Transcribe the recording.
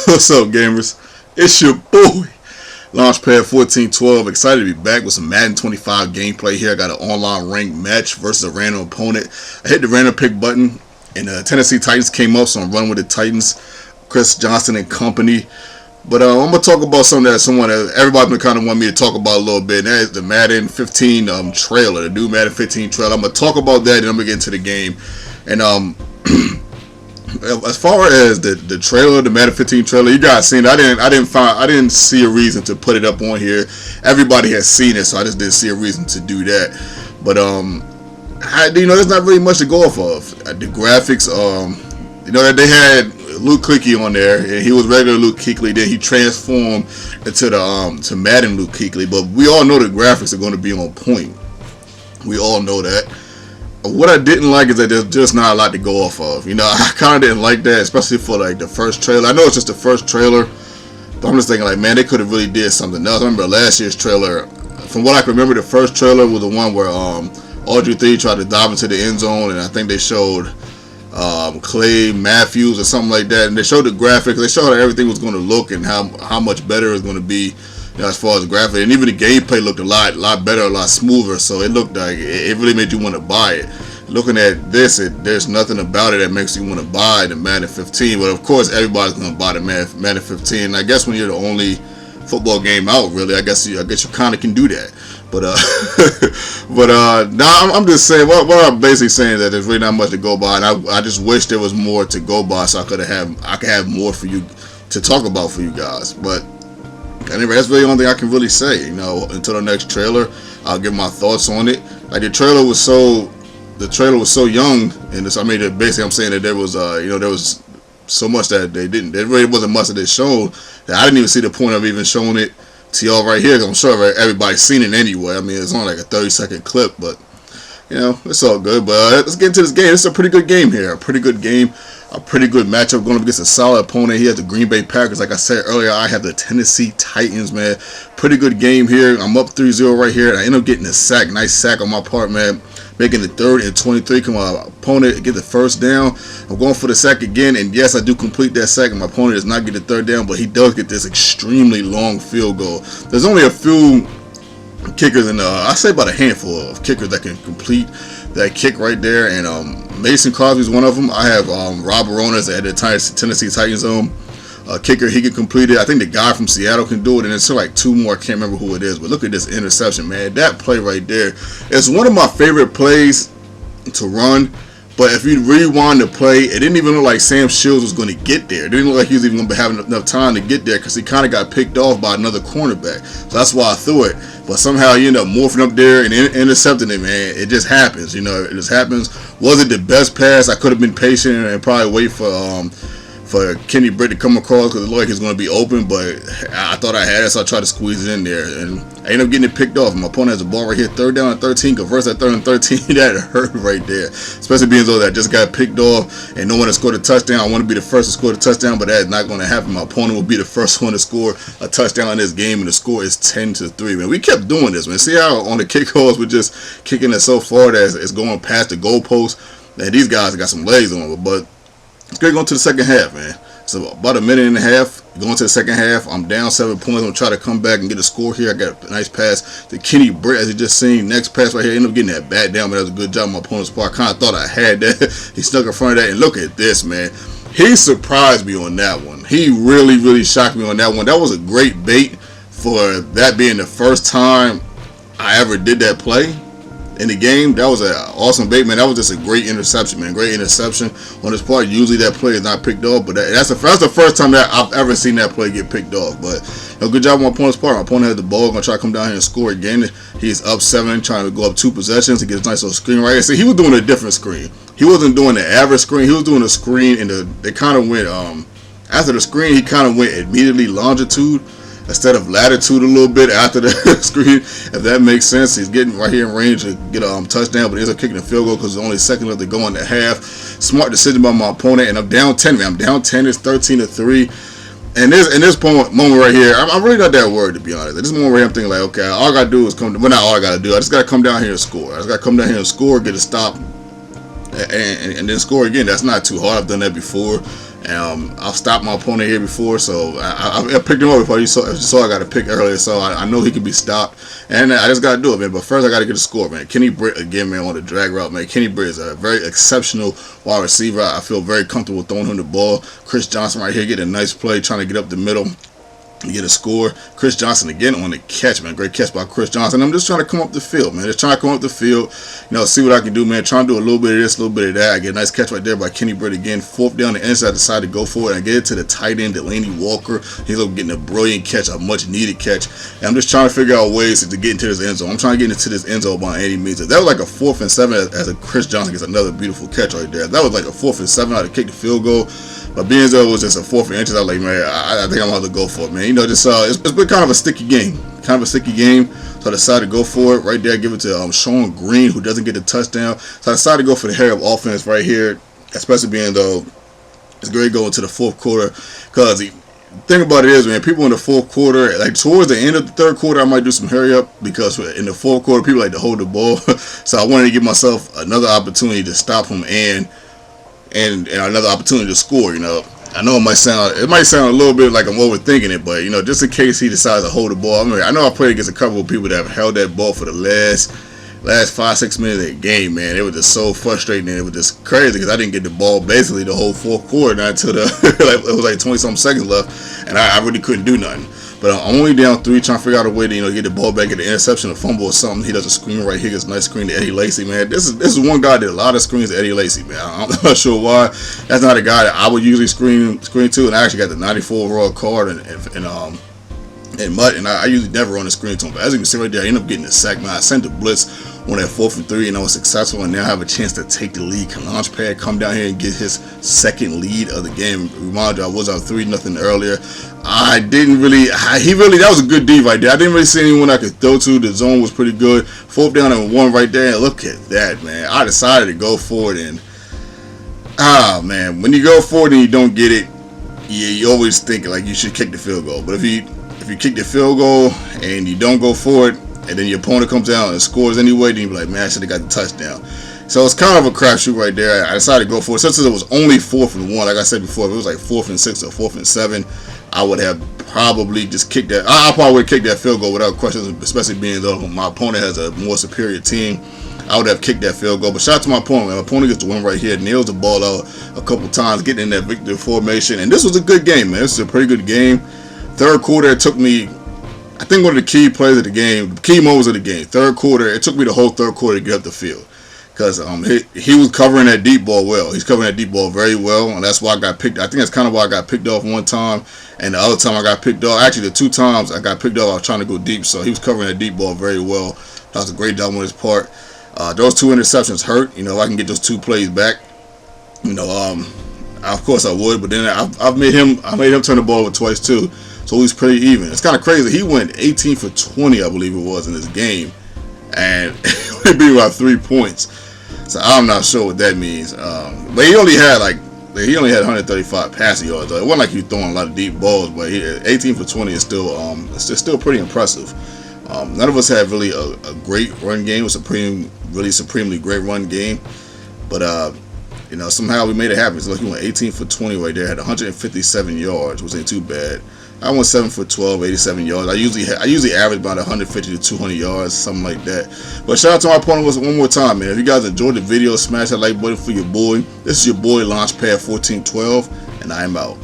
What's up, gamers? It's your boy, Launchpad 1412. Excited to be back with some Madden 25 gameplay here. I got an online ranked match versus a random opponent. I hit the random pick button, and the Tennessee Titans came up, so I'm running with the Titans, Chris Johnson and company. But I'm going to talk about something that everybody's been kind of wanting me to talk about a little bit, and that is the Madden 15 trailer, the new Madden 15 trailer. I'm going to talk about that, and I'm going to get into the game. And as far as the trailer, the Madden 15 trailer, you guys seen it. I didn't see a reason to put it up on here. Everybody has seen it, so I just didn't see a reason to do that. But there's not really much to go off of. The graphics, they had Luke Kuechly on there, and he was regular Luke Kuechly. Then he transformed into to Madden Luke Kuechly. But we all know the graphics are going to be on point. We all know that. What I didn't like is that there's just not a lot to go off of. I kind of didn't like that, especially for like the first trailer. I know it's just the first trailer, but I'm just thinking like, man, they could have really did something else. I remember last year's trailer. From what I can remember, the first trailer was the one where Audrey 3 tried to dive into the end zone, and I think they showed Clay Matthews or something like that, and they showed the graphics. They showed how everything was going to look and how much better it was going to be. As far as graphics, and even the gameplay looked a lot better, a lot smoother. So it looked like it really made you want to buy it. Looking at this, there's nothing about it that makes you want to buy the Madden 15. But of course, everybody's going to buy the Madden 15. And I guess when you're the only football game out, really, I guess you kind of can do that. But now I'm just saying what I'm basically saying is that there's really not much to go by, and I just wish there was more to go by so I could have more for you to talk about for you guys. But anyway, that's really the only thing I can really say. Until the next trailer, I'll give my thoughts on it. Like the trailer was so young, and basically I'm saying that there was there was so much that they didn't. There really wasn't much that they showed that I didn't even see the point of even showing it to y'all right here. I'm sure everybody's seen it anyway. I mean, it's only like a 30-second clip, but it's all good. But let's get into this game. It's a pretty good game here. A pretty good game. A pretty good matchup going up against a solid opponent. He has the Green Bay Packers. Like I said earlier, I have the Tennessee Titans, man. Pretty good game here. I'm up 3-0 right here, and I end up getting a sack. Nice sack on my part, man. Making the 3rd and 23. Come on, opponent get the first down. I'm going for the sack again, and yes, I do complete that sack, and my opponent does not get the 3rd down, but he does get this extremely long field goal. There's only a few kickers, and I say about a handful of kickers that can complete that kick right there, and Mason Crosby's one of them. I have Rob Aronas at the Tennessee Titans kicker. He can complete it. I think the guy from Seattle can do it, and it's like 2 more. I can't remember who it is, but look at this interception, man. That play right there is one of my favorite plays to run. But if you rewind the play, it didn't even look like Sam Shields was going to get there. It didn't look like he was even going to be having enough time to get there because he kind of got picked off by another cornerback. So that's why I threw it. But somehow he ended up morphing up there and intercepting it, man. It just happens, it just happens. Was it the best pass? I could have been patient and probably wait for Kenny Britt to come across because it looked like he's going to be open, but I thought I had it, so I tried to squeeze it in there, and I ended up getting it picked off. My opponent has the ball right here, 3rd down and 13, converts that 3rd and 13. That hurt right there, especially being though that just got picked off and no one has scored a touchdown. I want to be the first to score the touchdown, but that is not going to happen. My opponent will be the first one to score a touchdown in this game, and the score is 10-3. Man, we kept doing this, man. See how on the kickoffs we're just kicking it so far that it's going past the goalpost. Man, these guys got some legs on them, but let's go to the second half, man. So about a minute and a half, going to the second half. I'm down 7 points. I'm going to try to come back and get a score here. I got a nice pass to Kenny Britt, as you just seen. Next pass right here. Ended up getting that bat down, but that was a good job on my opponent's part. I kind of thought I had that. He stuck in front of that, and look at this, man. He surprised me on that one. He really, really shocked me on that one. That was a great bait for that being the first time I ever did that play in the game. That was an awesome bait, man. That was just a great interception, man. Great interception on his part. Usually that play is not picked off, but that's the first time that I've ever seen that play get picked off. But good job on my opponent's part. My opponent had the ball. Gonna try to come down here and score again. He's up 7, trying to go up 2 possessions to get a nice little screen right here. See, he was doing a different screen. He wasn't doing the average screen. He was doing a screen, and they kind of went after the screen. He kind of went immediately longitude instead of latitude a little bit after the screen, if that makes sense. He's getting right here in range to get a touchdown, but he ends up kicking a field goal because there's only a second left to go in the half. Smart decision by my opponent, and I'm down 10, man. I'm down 10. It's 13-3. And in this moment right here, I'm really not that worried, to be honest. At this moment right here, I'm thinking like, okay, all I got to do is not all I got to do. I just got to come down here and score. I just got to come down here and score, get a stop, and then score again. That's not too hard. I've done that before. I've stopped my opponent here before, so I picked him up before. You saw I got a pick earlier, so I know he can be stopped, and I just got to do it, man. But first, I got to get a score, man. Kenny Britt, again, man, on the drag route, man. Kenny Britt is a very exceptional wide receiver. I feel very comfortable throwing him the ball. Chris Johnson right here getting a nice play, trying to get up the middle. Get a score. Chris Johnson again on the catch, man. Great catch by Chris Johnson. I'm just trying to come up the field, man. Just trying to come up the field, see what I can do, man. Trying to do a little bit of this, a little bit of that. I get a nice catch right there by Kenny Britt again. Fourth down, the inside, decide to go for it. And I get it to the tight end, Delaney Walker. He's getting a brilliant catch, a much needed catch. And I'm just trying to figure out ways to get into this end zone. I'm trying to get into this end zone by any means. If that was like a 4th and 7 as a Chris Johnson gets another beautiful catch right there. If that was like a 4th and 7, I'd have kicked the field goal. But being as though it was just a 4th and inches, I was like, man, I think I'm going to have to go for it, man. It's been kind of a sticky game. So I decided to go for it right there. Give it to Sean Green, who doesn't get the touchdown. So I decided to go for the head of offense right here, especially being though it's great going to the 4th quarter. Because the thing about it is, man, people in the 4th quarter, like towards the end of the 3rd quarter, I might do some hurry up because in the 4th quarter, people like to hold the ball. So I wanted to give myself another opportunity to stop him and another opportunity to score. I know it might sound a little bit like I'm overthinking it, but just in case he decides to hold the ball. I know I played against a couple of people that have held that ball for the last 5-6 minutes of the game, man. It was just so frustrating, and it was just crazy because I didn't get the ball basically the whole 4th quarter, not until it was like 20-something seconds left, and I really couldn't do nothing. But I'm only down 3, trying to figure out a way to get the ball back, get the interception, a fumble or something. He does a screen right here, gets a nice screen to Eddie Lacy, man. This is one guy that did a lot of screens to Eddie Lacy, man. I'm not sure why. That's not a guy that I would usually screen to, and I actually got the 94 overall card and Mutt, and I usually never run the screen to him. But as you can see right there, I ended up getting a sack, man. I sent the blitz on that 4th and 3, and I was successful, and now I have a chance to take the lead. Launchpad come down here and get his 2nd lead of the game. Remind you, I was out 3-0 earlier. That was a good D right there. I didn't really see anyone I could throw to. The zone was pretty good. 4th down and 1 right there. And look at that, man. I decided to go for it, and man, when you go for it and you don't get it, you always think like you should kick the field goal. But if you kick the field goal and you don't go for it, and then your opponent comes down and scores anyway, then you be like, man, I should have got the touchdown. So it's kind of a crapshoot right there. I decided to go for it. Since it was only 4th and 1, like I said before, if it was like 4th and 6 or 4th and 7, I would have probably just kicked that. I probably would have kicked that field goal without questions, especially being though my opponent has a more superior team. I would have kicked that field goal. But shout out to my opponent, man. My opponent gets the win right here. Nails the ball out a couple times, getting in that victory formation. And this was a good game, man. This is a pretty good game. 3rd quarter, it took me, I think one of the key plays of the game, key moments of the game. 3rd quarter, it took me the whole 3rd quarter to get up the field. Because he was covering that deep ball well. He's covering that deep ball very well, and that's why I got picked. I think that's kind of why I got picked off one time, and the other time I got picked off. Actually, the 2 times I got picked off, I was trying to go deep, so he was covering that deep ball very well. That was a great job on his part. Those 2 interceptions hurt. If I can get those 2 plays back, of course I would. But then I made him turn the ball over twice too, so he's pretty even. It's kind of crazy. He went 18 for 20, I believe it was, in this game, and he beat by 3 points. So I'm not sure what that means. But he only had 135 passing yards. It wasn't like he was throwing a lot of deep balls, but 18 for 20 is still pretty impressive. None of us had really a great run game. It was a supremely great run game. But somehow we made it happen. So he went 18 for 20 right there. Had 157 yards, which ain't too bad. I went 7 for 12, 87 yards. I usually average about 150 to 200 yards, something like that. But shout out to my opponent one more time, man. If you guys enjoyed the video, smash that like button for your boy. This is your boy Launchpad 1412, and I am out.